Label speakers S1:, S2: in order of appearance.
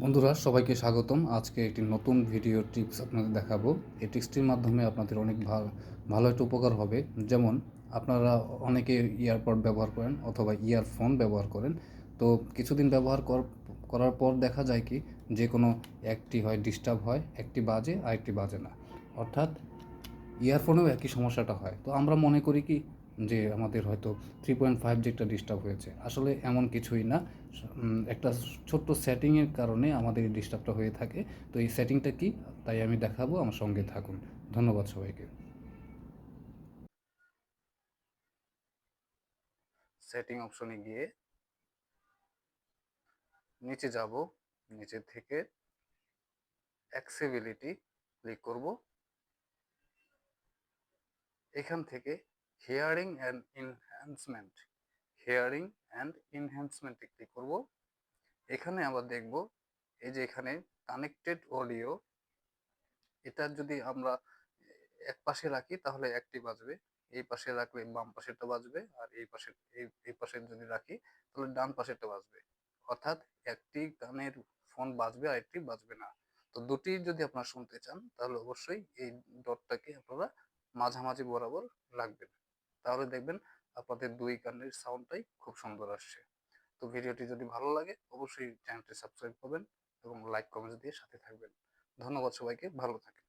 S1: বন্ধুরা সবাইকে স্বাগতম। আজকে একটি নতুন ভিডিও টিপস আপনাদের দেখাবো। এই টিপসটির মাধ্যমে আপনাদের অনেক ভালো একটা উপকার হবে। যেমন আপনারা অনেকে ইয়ারপড ব্যবহার করেন অথবা ইয়ারফোন ব্যবহার করেন। তো কিছুদিন করার পর দেখা যায় কি যে কোনো একটি হয় ডিস্টার্ব হয়, একটি বাজে আরেকটি বাজে না। অর্থাৎ ইয়ারফোনেও একই সমস্যাটা হয়। তো আমরা মনে করি কি যে আমাদের হয়তো 3.5 যেটা ডিস্টার্ব হয়েছে, আসলে এমন কিছুই না। একটা ছোট্ট সেটিংয়ের কারণে আমাদের এই ডিস্টার্বটা হয়ে থাকে। তো এই সেটিংটা কি, তাই আমি দেখাবো, আমার সঙ্গে থাকুন। ধন্যবাদ সবাইকে। সেটিং অপশনে গিয়ে নিচে যাব, নিচে থেকে অ্যাক্সেসিবিলিটি ক্লিক করব। এখান থেকে hearing and enhancement hearing and এনহ্যান্সমেন্টে ক্লিক করব। এখানে আবার দেখব এই যে এখানে কানেক্টেড অডিও, এটা যদি আমরা এক পাশে রাখি তাহলে একটি বাজবে, এই পাশে রাখলে বাম পাশেরটা বাজবে, আর এই পাশে যদি রাখি তাহলে ডান পাশেরটা বাজবে। অর্থাৎ একটি কানের ফোন বাজবে আর একটি বাজবে না। তো দুটি যদি আপনারা শুনতে চান তাহলে অবশ্যই এই ডটটাকে আপনারা মাঝামাঝি বরাবর রাখবেন। তাহলে দেখবেন আপনাদের দুই কানের সাউন্ডটাই খুব সুন্দর আসছে। তো ভিডিওটি যদি ভালো লাগে অবশ্যই চ্যানেলটি সাবস্ক্রাইব করবেন এবং লাইক কমেন্টস দিয়ে সাথে থাকবেন। ধন্যবাদ সবাইকে, ভালো থাকবেন।